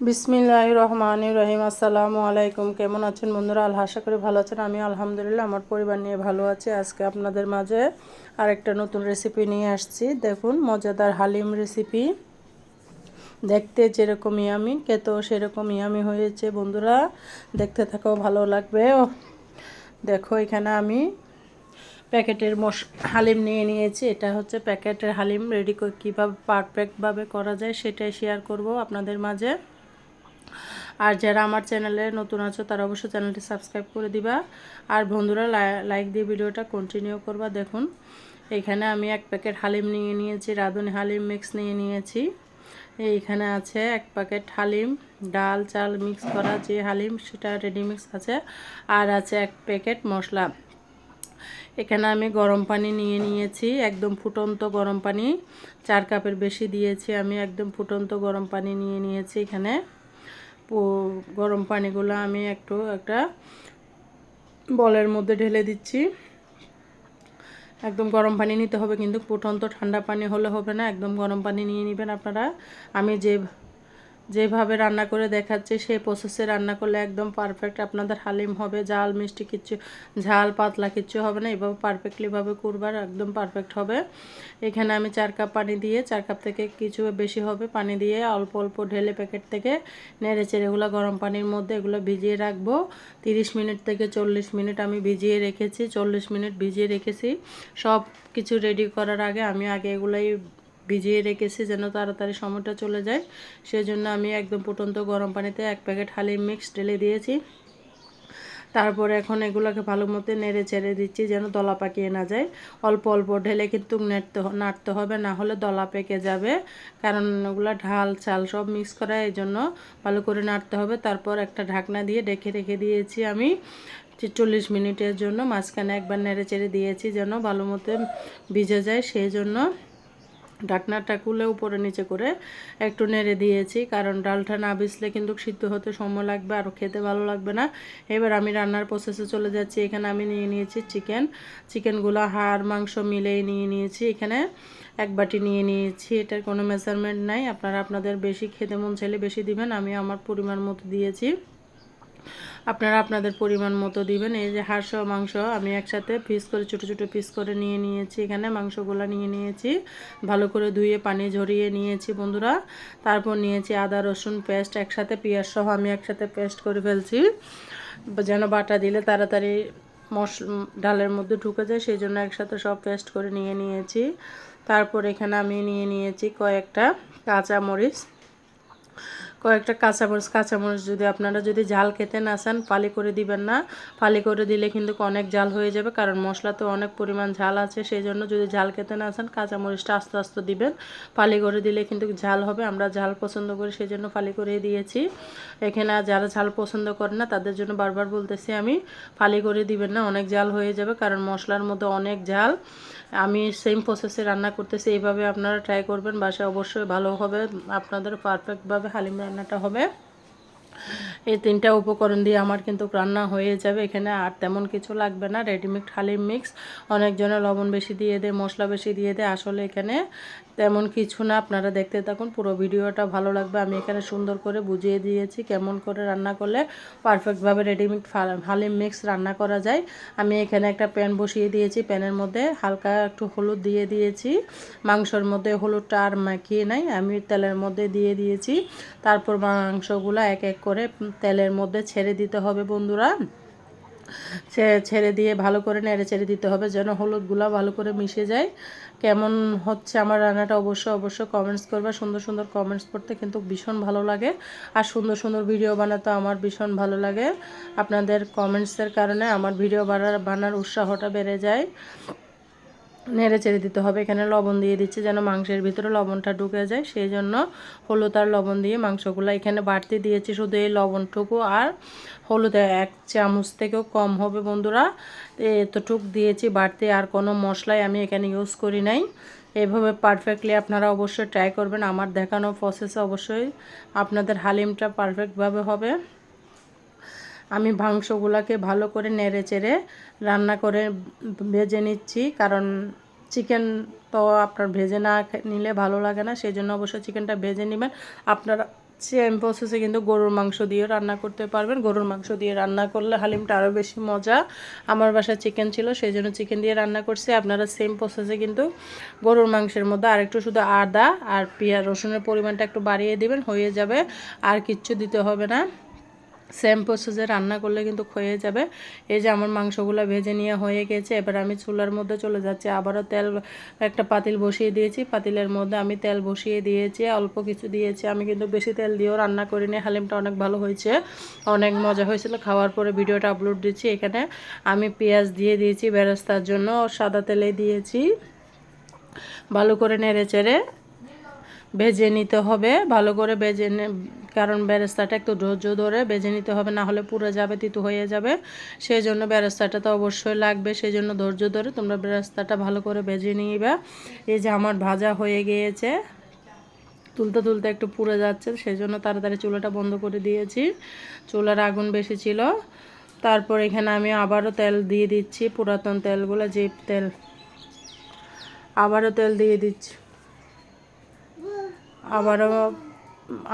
বিসমিল্লাহির রহমানির রহিম। আসসালামু আলাইকুম। কেমন আছেন বন্ধুরা? আশা করি ভালো আছেন। আমি আলহামদুলিল্লাহ আমার পরিবার নিয়ে ভালো আছি। আজকে আপনাদের মাঝে আরেকটা নতুন রেসিপি নিয়ে আসছি। দেখুন, মজাদার হালিম রেসিপি। দেখতে যেরকম ইয়ামি, খেতেও সেরকম ইয়ামি হয়েছে বন্ধুরা। দেখতে থাকাও ভালো লাগবে। দেখো, এখানে আমি প্যাকেটের হালিম নিয়ে নিয়েছি। এটা হচ্ছে প্যাকেটের হালিম। রেডি করে কীভাবে পারফেক্টভাবে করা যায় সেটাই শেয়ার করব আপনাদের মাঝে। আর যারা আমার চ্যানেলে নতুন আছো তারা অবশ্যই চ্যানেলটি সাবস্ক্রাইব করে দিবা। আর বন্ধুরা লাইক দিয়ে ভিডিওটা কন্টিনিউ করবা। দেখুন, এইখানে আমি এক প্যাকেট হালিম নিয়ে নিয়েছি, রাঁধুনি হালিম মিক্স নিয়ে নিয়েছি। এইখানে আছে এক প্যাকেট হালিম, ডাল চাল মিক্স করা যে হালিম সেটা রেডি মিক্স আছে। আর আছে এক প্যাকেট মশলা। এখানে আমি গরম পানি নিয়ে নিয়েছি, একদম ফুটন্ত গরম পানি। 4 কাপের বেশি দিয়েছি আমি। একদম ফুটন্ত গরম পানি নিয়ে নিয়েছি। এখানে গরম পানিগুলো আমি একটা বলের মধ্যে ঢেলে দিচ্ছি। একদম গরম পানি নিতে হবে, কিন্তু ফুটন্ত ঠান্ডা পানি হলে হবে না। একদম গরম পানি নিয়ে নেবেন আপনারা। আমি যেভাবে রান্না করে দেখাচ্ছি সেই প্রসেসে রান্না করলে একদম পারফেক্ট আপনাদের হালিম হবে। ঝাল মিষ্টি কিচ্ছু, ঝাল পাতলা কিচ্ছু হবে না। এভাবে পারফেক্টলিভাবে করবার একদম পারফেক্ট হবে। এখানে আমি 4 কাপ পানি দিয়ে, 4 কাপ থেকে কিছু বেশি হবে পানি দিয়ে অল্প অল্প ঢেলে প্যাকেট থেকে নেড়ে চেড়ে এগুলো গরম পানির মধ্যে এগুলো ভিজিয়ে রাখবো। 30 মিনিট থেকে 40 মিনিট আমি ভিজিয়ে রেখেছি। 40 মিনিট ভিজিয়ে রেখেছি। সব কিছু রেডি করার আগে আমি এগুলাই ভিজিয়ে রেখেছি যেন তাড়াতাড়ি সময়টা চলে যায়। সেজন্য আমি একদম ফুটন্ত গরম পানিতে এক প্যাকেট হালিম মিক্স ঢেলে দিয়েছি। তারপরে এখন এগুলোকে ভালো মতো নেড়ে চেড়ে দিচ্ছি যেন দলা পাকিয়ে না যায়। অল্প অল্প ঢেলে কিন্তু নাড়তে হবে, না হলে দলা পেকে যাবে। কারণ ওগুলো ঢাল চাল সব মিক্স করা, এই জন্য ভালো করে নাড়তে হবে। তারপর একটা ঢাকনা দিয়ে রেখে দিয়েছি আমি 40 মিনিটের জন্য। মাঝখানে একবার নেড়ে চেড়ে দিয়েছি যেন ভালো মতো ভিজে যায়, সেই জন্য ঢাকনাটা খুলে উপরে নিচে করে একটু নেড়ে দিয়েছি। কারণ ডালটা না ভিজলে কিন্তু সিদ্ধ হতে সময় লাগবে, আর খেতে ভালো লাগবে না। এবার আমি রান্নার প্রসেসে চলে যাচ্ছি। এখানে আমি নিয়ে নিয়েছি চিকেনগুলো হাড় মাংস মিলেই নিয়ে নিয়েছি। এখানে এক বাটি নিয়ে নিয়েছি। এটার কোনো মেজারমেন্ট নাই, আপনারা আপনাদের বেশি খেতে মন চাইলে বেশি দিবেন। আমি আমার পরিমাণ মতো দিয়েছি, আপনারা আপনাদের পরিমাণ মতো দিবেন। এই যে হাঁস মাংস আমি একসাথে পিস করে ছোটো ছোটো পিস করে নিয়ে নিয়েছি। এখানে মাংসগুলো নিয়ে নিয়েছি, ভালো করে ধুয়ে পানি ঝরিয়ে নিয়েছি বন্ধুরা। তারপর নিয়েছি আদা রসুন পেস্ট, একসাথে পেঁয়াজ সহ আমি একসাথে পেস্ট করে ফেলছি যেন বাটা দিলে তাড়াতাড়ি ডালের মধ্যে ঢুকে যায়, সেই জন্য একসাথে সব পেস্ট করে নিয়ে নিয়েছি। তারপর এখানে আমি নিয়ে নিয়েছি কয়েকটা কাঁচামরিচ যদি আপনারা ঝাল খেতে না চান ফালি করে দিবেন না। ফালি করে দিলে কিন্তু অনেক ঝাল হয়ে যাবে, কারণ মশলাতে অনেক পরিমাণ ঝাল আছে। সেই জন্য যদি ঝাল খেতে না চান কাঁচামরিচটা আস্তে আস্তে দিবেন। ফালি করে দিলে কিন্তু ঝাল হবে। আমরা ঝাল পছন্দ করি, সেই জন্য ফালি করে দিয়েছি। এখানে যারা ঝাল পছন্দ করে না তাদের জন্য বারবার বলতেছি আমি, ফালি করে দিবেন না, অনেক ঝাল হয়ে যাবে, কারণ মশলার মধ্যে অনেক ঝাল। আমি সেম প্রসেসে রান্না করতেছি, এইভাবে আপনারা ট্রাই করবেন, বাসায় অবশ্যই ভালো হবে, আপনাদের পারফেক্টভাবে হালিম রান্নাটা হবে। এই 3টা উপকরণ দিয়ে আমার কিন্তু রান্না হয়ে যাবে। এখানে আর তেমন কিছু লাগবে না। রেডিমেড হালিম মিক্স, অনেকজনে লবণ বেশি দিয়ে দেয়, মশলা বেশি দিয়ে দেয়, আসলে এখানে তেমন কিছু না। আপনারা দেখতে থাকুন, পুরো ভিডিওটা ভালো লাগবে। আমি এখানে সুন্দর করে বুঝিয়ে দিয়েছি কেমন করে রান্না করলে পারফেক্টভাবে রেডিমেড হালিম মিক্স রান্না করা যায়। আমি এখানে একটা প্যান বসিয়ে দিয়েছি, প্যানের মধ্যে হালকা একটু হলুদ দিয়ে দিয়েছি। মাংসর মধ্যে হলুদটা আর মাখিয়ে নাই, আমি তেলের মধ্যে দিয়ে দিয়েছি। তারপর মাংসগুলো এক এক করে তেলের মধ্যে ছেড়ে দিতে হবে বন্ধুরা। ছেড়ে দিয়ে ভালো করে নেড়ে ছেড়ে দিতে হবে যেন হলুদগুলো ভালো করে মিশে যায়। কেমন হচ্ছে আমার রান্নাটা অবশ্যই কমেন্টস করবে। সুন্দর সুন্দর কমেন্টস করতে কিন্তু ভীষণ ভালো লাগে, আর সুন্দর সুন্দর ভিডিও বানাতে আমার ভীষণ ভালো লাগে। আপনাদের কমেন্টসের কারণে আমার ভিডিও বানার উৎসাহটা বেড়ে যায়। নেড়ে চেড়ে দিতে হবে। এখানে লবণ দিয়ে দিচ্ছি যেন মাংসের ভিতরে লবণটা ঢুকে যায়, সেই জন্য হলুদ আর লবণ দিয়ে মাংসগুলো এখানে বাড়তি দিয়েছি, শুধু এই লবণটুকু আর হলুদ 1 চামচ থেকেও কম হবে বন্ধুরা। এতটুক দিয়েছি বাড়তি, আর কোনো মশলাই আমি এখানে ইউজ করি নাই। এভাবে পারফেক্টলি আপনারা অবশ্যই ট্রাই করবেন। আমার দেখানো প্রসেসে অবশ্যই আপনাদের হালিমটা পারফেক্টভাবে হবে। আমি মাংসগুলোকে ভালো করে নেড়ে চেড়ে রান্না করে ভেজে নিচ্ছি, কারণ চিকেন তো আপনার ভেজে না নিলে ভালো লাগে না, সেই জন্য অবশ্যই চিকেনটা ভেজে নেবেন। আপনারা সেম প্রসেসে কিন্তু গরুর মাংস দিয়ে রান্না করতে পারবেন। গরুর মাংস দিয়ে রান্না করলে হালিমটা আরও বেশি মজা। আমার বাসায় চিকেন ছিল, সেই জন্য চিকেন দিয়ে রান্না করছি। আপনারা সেম প্রসেসে কিন্তু গরুর মাংসের মধ্যে আরেকটু শুধু আদা আর পেঁয়াজ রসুনের পরিমাণটা একটু বাড়িয়ে দিবেন, হয়ে যাবে। আর কিচ্ছু দিতে হবে না। সেম প্রসেসে রান্না করলে কিন্তু হয়ে যাবে। এই যে আমার মাংসগুলো ভেজে নিয়ে হয়ে গেছে, এবার আমি চুলার মধ্যে চলে যাচ্ছি। আবারও তেল একটা পাতিল বসিয়ে দিয়েছি, পাতিলের মধ্যে আমি তেল বসিয়ে দিয়েছি, অল্প কিছু দিয়েছি। আমি কিন্তু বেশি তেল দিয়েও রান্না করিনি। হালিমটা অনেক ভালো হয়েছে, অনেক মজা হয়েছিল। খাওয়ার পরে ভিডিওটা আপলোড দিচ্ছি। এখানে আমি পেঁয়াজ দিয়ে দিয়েছি বেরেস্তার জন্য, সাদা তেলে দিয়েছি। ভালো করে নেড়ে চেড়ে ভেজে নিতে হবে, ভালো করে কারণ বেরেস্তাটা একটু ধৈর্য ধরে ভেজে নিতে হবে, না হলে পুড়ে যাবে, তিতো হয়ে যাবে। সেই জন্য বেরেস্তাটা তো অবশ্যই লাগবে, সেই জন্য ধৈর্য ধরে তোমরা বেরেস্তাটা ভালো করে ভেজে নিবে। এই যে আমার ভাজা হয়ে গিয়েছে, তুলতে তুলতে একটু পুড়ে যাচ্ছে, সেই জন্য তাড়াতাড়ি চুলাটা বন্ধ করে দিয়েছি। চুলার আগুন বেশি ছিল। তারপর এখানে আমি আবারও তেল দিয়ে দিচ্ছি, পুরাতন তেলগুলো, যে তেল, আবারও তেল দিয়ে দিচ্ছি। আবারও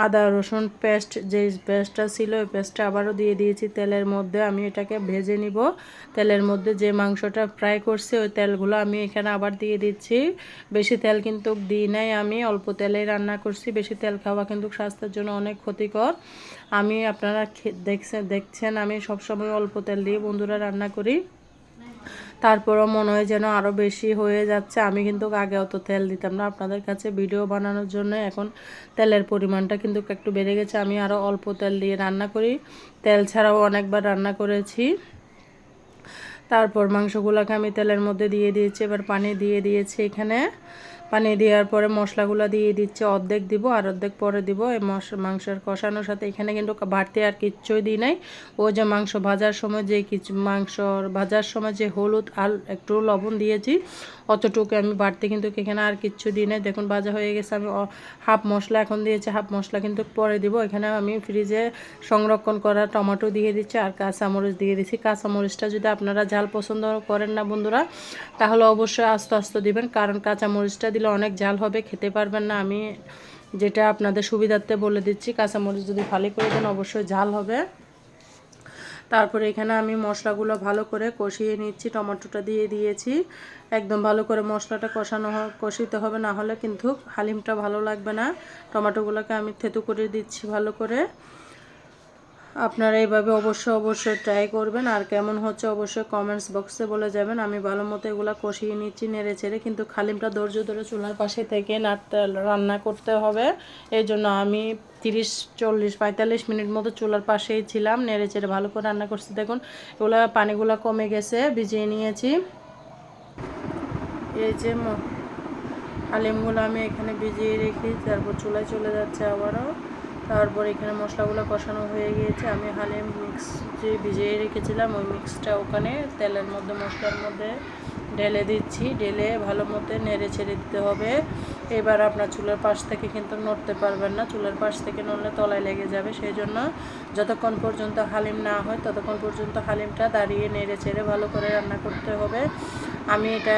আদা রসুন পেস্ট, যে পেস্টটা ছিল ওই পেস্টটা আবারও দিয়ে দিয়েছি তেলের মধ্যে। আমি এটাকে ভেজে নিব। তেলের মধ্যে যে মাংসটা ফ্রাই করছি ওই তেলগুলো আমি এখানে আবার দিয়ে দিচ্ছি। বেশি তেল কিন্তু দিই নাই, আমি অল্প তেলেই রান্না করছি। বেশি তেল খাওয়া কিন্তু স্বাস্থ্যের জন্য অনেক ক্ষতিকর। আমি আপনারা দেখছেন আমি সবসময় অল্প তেল দিয়ে বন্ধুরা রান্না করি। তারপরও মনে হয় যেন আরও বেশি হয়ে যাচ্ছে। আমি কিন্তু আগে অত তেল দিতাম না, আপনাদের কাছে ভিডিও বানানোর জন্য এখন তেলের পরিমাণটা কিন্তু একটু বেড়ে গেছে। আমি আরও অল্প তেল দিয়ে রান্না করি, তেল ছাড়াও অনেকবার রান্না করেছি। তারপর মাংসগুলোকে আমি তেলের মধ্যে দিয়ে দিয়েছি, এবার পানি দিয়ে দিয়েছি। এখানে পানি দেওয়ার পরে মশলাগুলো দিয়ে দিচ্ছি, অর্ধেক দিব আর অর্ধেক পরে দিব। এই মাংসের কষানোর সাথে এখানে কিন্তু বাড়তি আর কিচ্ছুই দিই নাই। ওই যে মাংস ভাজার সময় যে মাংস ভাজার সময় যে হলুদ আর একটু লবণ দিয়েছি, অতটুকু আমি বাড়তি কিন্তু এখানে আর কিচ্ছু দিই নাই। দেখুন ভাজা হয়ে গেছে। আমি হাফ মশলা এখন দিয়েছি, হাফ মশলা কিন্তু পরে দিব। এখানে আমি ফ্রিজে সংরক্ষণ করা টমেটো দিয়ে দিচ্ছি আর কাঁচামরিচ দিয়ে দিচ্ছি। কাঁচামরিচটা যদি আপনারা ঝাল পছন্দ করেন না বন্ধুরা, তাহলে অবশ্যই আস্তে আস্তে দিবেন, কারণ কাঁচামরিচটা দিলে অনেক ঝাল হবে, খেতে পারবেন না। আমি যেটা আপনাদের সুবিধার্থে বলে দিচ্ছি, কাঁচামরিচ যদি ফালি করে দেন অবশ্যই ঝাল হবে। তারপরে এখানে আমি মশলাগুলো ভালো করে কষিয়ে নিচ্ছি, টমেটোটা দিয়ে দিয়েছি। একদম ভালো করে মশলাটা কষিতে হবে, না হলে কিন্তু হালিমটা ভালো লাগবে না। টমেটোগুলোকে আমি থেতু করে দিচ্ছি ভালো করে। আপনারা এইভাবে অবশ্যই ট্রাই করবেন। আর কেমন হচ্ছে অবশ্যই কমেন্টস বক্সে বলে যাবেন। আমি ভালো মতো এগুলো কষিয়ে নিচ্ছি নেড়ে চেড়ে, কিন্তু হালিমটা ধৈর্য ধরে চুলার পাশে থেকে রান্না করতে হবে। এই জন্য আমি 30, 40, 45 মিনিট মতো চুলার পাশেই ছিলাম, নেড়ে চেড়ে ভালো করে রান্না করছি। দেখুন এগুলো পানিগুলো কমে গেছে, ভিজিয়ে নিয়েছি। এই যে হালিমগুলো আমি এখানে ভিজিয়ে রেখে তারপর চুলায় চলে যাচ্ছে আবারও। তারপর এখানে মশলাগুলো কষানো হয়ে গিয়েছে। আমি হালিম মিক্স যে ভিজিয়ে রেখেছিলাম ওই মিক্সটা ওখানে তেলের মধ্যে মশলার মধ্যে ঢেলে দিচ্ছি, ঢেলে ভালো মতো নেড়ে ছেড়ে দিতে হবে। এবার আপনার চুলার পাশ থেকে কিন্তু নড়তে পারবেন না, চুলার পাশ থেকে নড়লে তলায় লেগে যাবে। সেই জন্য যতক্ষণ পর্যন্ত হালিম না হয় ততক্ষণ পর্যন্ত হালিমটা দাঁড়িয়ে নেড়ে ছেড়ে ভালো করে রান্না করতে হবে। আমি এটা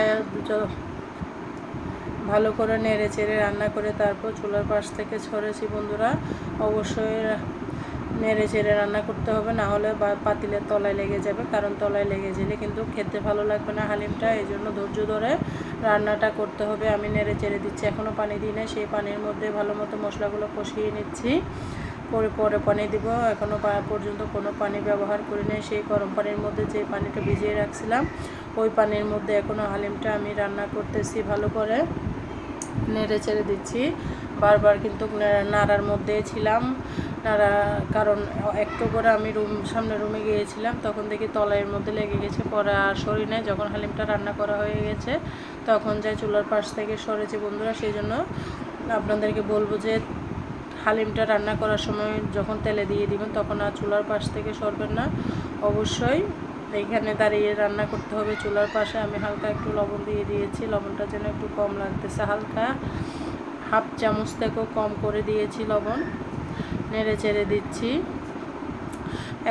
ভালো করে নেড়ে চেড়ে রান্না করে তারপর চুলার পাশ থেকে সরেছি বন্ধুরা। অবশ্যই নেড়ে চেড়ে রান্না করতে হবে, না হলে পাতিলের তলায় লেগে যাবে, কারণ তলায় লেগে গেলে কিন্তু খেতে ভালো লাগবে না হালিমটা। এই জন্য ধৈর্য ধরে রান্নাটা করতে হবে। আমি নেড়ে চেড়ে দিচ্ছি, এখনও পানি দিই না, সেই পানির মধ্যে ভালো মতো মশলাগুলো কষিয়ে নিচ্ছি। পরে পানি দিব, এখনও পর্যন্ত কোনো পানি ব্যবহার করি নাই। সেই গরম পানির মধ্যে যে পানিটা ভিজিয়ে রাখছিলাম ওই পানির মধ্যে এখনও হালিমটা আমি রান্না করতেছি, ভালো করে নেড়ে ছেড়ে দিচ্ছি। বারবার কিন্তু নাড়ার মধ্যে ছিলাম, কারণ একটু করে আমি সামনে রুমে গিয়েছিলাম, তখন দেখি তলাইয়ের মধ্যে লেগে গেছে, পরে আর সরি নাই। যখন হালিমটা রান্না করা হয়ে গেছে তখন যাই চুলার পাশ থেকে সরেছি বন্ধুরা। সেই জন্য আপনাদেরকে বলবো যে হালিমটা রান্না করার সময় যখন তেলে দিয়ে দিবেন তখন আর চুলার পাশ থেকে সরবেন না, অবশ্যই এইখানে দাঁড়িয়ে রান্না করতে হবে চুলার পাশে। আমি হালকা একটু লবণ দিয়ে দিয়েছি, লবণটা যেন একটু কম লাগতেছে, হালকা হাফ চামচ থেকেও কম করে দিয়েছি লবণ। নেড়ে চেড়ে দিচ্ছি।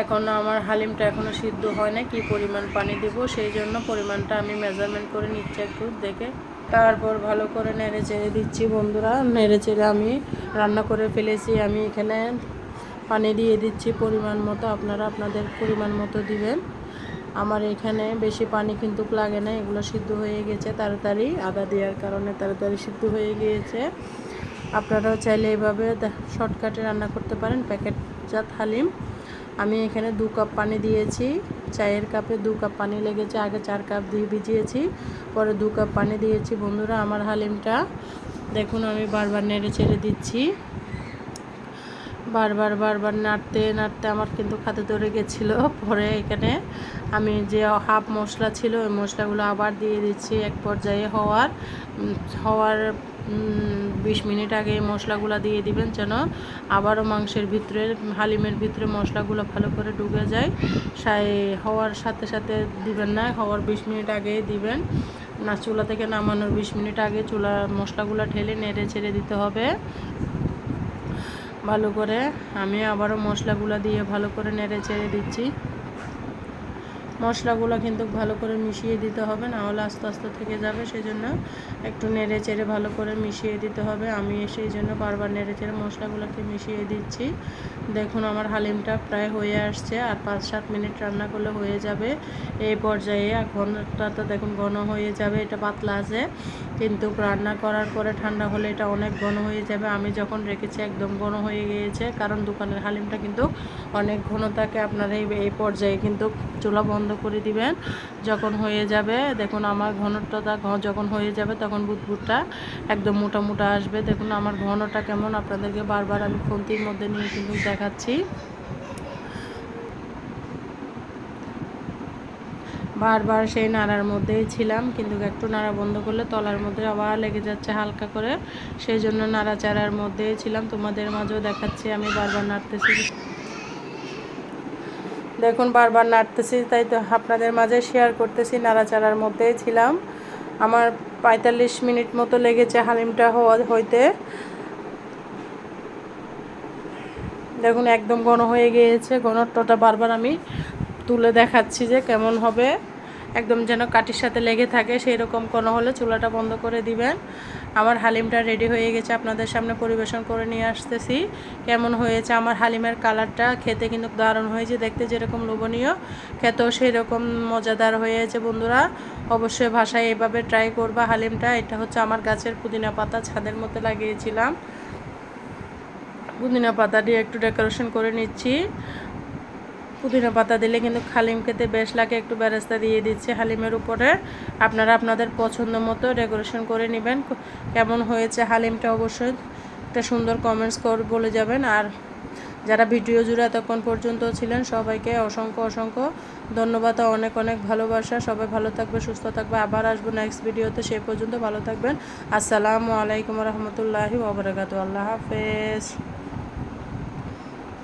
এখন আমার হালিমটা এখনও সিদ্ধ হয় না, কি পরিমাণ পানি দেব সেই জন্য পরিমাণটা আমি মেজারমেন্ট করে নিচ্ছি একটু দেখে। তারপর ভালো করে নেড়ে চেড়ে দিচ্ছি বন্ধুরা। নেড়ে চেড়ে আমি রান্না করে ফেলেছি। আমি এখানে পানি দিয়ে দিচ্ছি পরিমাণ মতো, আপনারা আপনাদের পরিমাণ মতো দিবেন। আমার এখানে বেশি পানি কিন্তু লাগে না, এগুলো সিদ্ধ হয়ে গেছে তাড়াতাড়ি, আদা দেওয়ার কারণে তাড়াতাড়ি সিদ্ধ হয়ে গিয়েছে। আপনারাও চাইলে এইভাবে শর্টকাটে রান্না করতে পারেন প্যাকেটজাত হালিম। আমি এখানে 2 কাপ পানি দিয়েছি, চায়ের কাপে 2 কাপ পানি লেগেছে। আগে 4 কাপ দিয়ে ভিজিয়েছি, পরে 2 কাপ পানি দিয়েছি বন্ধুরা। আমার হালিমটা দেখুন আমি বারবার নেড়ে চেড়ে দিচ্ছি, বারবার নাড়তে নাড়তে আমার কিন্তু খাতে ধরে গেছিলো। পরে এখানে আমি যে হাফ মশলা ছিল ওই মশলাগুলো আবার দিয়ে দিচ্ছি। এক পর্যায়ে হওয়ার 20 মিনিট আগে এই মশলাগুলো দিয়ে দিবেন, যেন আবারও মাংসের ভিতরে, হালিমের ভিতরে মশলাগুলো ভালো করে ঢুকে যায়। হওয়ার সাথে সাথে দিবেন না, হওয়ার 20 মিনিট আগেই দিবেন না। চুলা থেকে নামানোর 20 মিনিট আগে মশলাগুলো ঢেলে নেড়ে ছেড়ে দিতে হবে ভালো করে। আমি আবারও মশলাগুলো দিয়ে ভালো করে নেড়ে চেড়ে দিচ্ছি। মশলাগুলো কিন্তু ভালো করে মিশিয়ে দিতে হবে, না হলে আস্তে আস্তে থেকে যাবে, সেই জন্য একটু নেড়ে চেড়ে ভালো করে মিশিয়ে দিতে হবে। আমি সেই জন্য বারবার নেড়ে চেড়ে মশলাগুলোকে মিশিয়ে দিচ্ছি। দেখুন আমার হালিমটা প্রায় হয়ে আসছে, আর 5-7 মিনিট রান্না করলে হয়ে যাবে। এই পর্যায়ে ঘনটা তো দেখুন ঘন হয়ে যাবে, এটা পাতলা আছে, কিন্তু রান্না করার পরে ঠান্ডা হলে এটা অনেক ঘন হয়ে যাবে। আমি যখন রেখেছি একদম ঘন হয়ে গিয়েছে, কারণ দোকানের হালিমটা কিন্তু অনেক ঘন থাকে। আপনারা এই পর্যায়ে কিন্তু চুলা বন্ধ করে দিবেন যখন হয়ে যাবে। দেখুন আমার ঘনটা যখন হয়ে যাবে তখন বুদবুদটা একদম মোটা মোটা আসবে। দেখুন আমার ঘনটা কেমন, আপনাদেরকে বারবার আমি খুন্তির মধ্যে নিয়ে কিন্তু দেখাচ্ছি। বারবার সেই নাড়ার মধ্যেই ছিলাম, কিন্তু একটু নাড়া বন্ধ করলে তলার মধ্যে আবার লেগে যাচ্ছে হালকা করে, সেই জন্য নাড়াচাড়ার মধ্যেই ছিলাম। তোমাদের মাঝেও দেখাচ্ছি আমি বারবার নাড়তেছি, দেখুন বারবার নাড়তেছি, তাই তো আপনাদের মাঝে শেয়ার করতেছি। নাড়াচাড়ার মধ্যেই ছিলাম। আমার 45 মিনিট মতো লেগেছে হালিমটা হইতে। দেখুন একদম ঘন হয়ে গিয়েছে। ঘনত্বটা বারবার আমি তুলে দেখাচ্ছি যে কেমন হবে, একদম যেন কাঠির সাথে লেগে থাকে, সেই রকম ঘন হলে চুলাটা বন্ধ করে দিবেন। আমার হালিমটা রেডি হয়ে গেছে, আপনাদের সামনে পরিবেশন করে নিয়ে আসতেছি। কেমন হয়েছে আমার হালিমের কালারটা, খেতে কিন্তু দারুণ হয়েছে, দেখতে যেরকম লোভনীয় খেতেও সেই রকম মজাদার হয়েছে বন্ধুরা। অবশ্যই বাসায় এভাবে ট্রাই করবা হালিমটা। এটা হচ্ছে আমার গাছের পুদিনা পাতা, ছাদের মধ্যে লাগিয়েছিলাম। পুদিনা পাতা দিয়ে একটু ডেকোরেশন করে নিচ্ছি। পুদিনা পাতা দিলে কিন্তু হালিম খেতে বেশ লাগে। একটু বেরেস্তা দিয়ে দিচ্ছি হালিমের উপরে। আপনারা আপনাদের পছন্দ মতো ডেকোরেশন করে নেবেন। কেমন হয়েছে হালিমটা অবশ্যই একটা সুন্দর কমেন্টস করে বলে যাবেন। আর যারা ভিডিও জুড়ে এতক্ষণ পর্যন্ত ছিলেন সবাইকে অসংখ্য অসংখ্য ধন্যবাদ, অনেক অনেক ভালোবাসা। সবাই ভালো থাকবে, সুস্থ থাকবে। আবার আসবো নেক্সট ভিডিওতে, সেই পর্যন্ত ভালো থাকবেন। আসসালামু আলাইকুম রহমতুল্লাহি ওয়া বারাকাতুহু। আল্লাহ হাফেজ।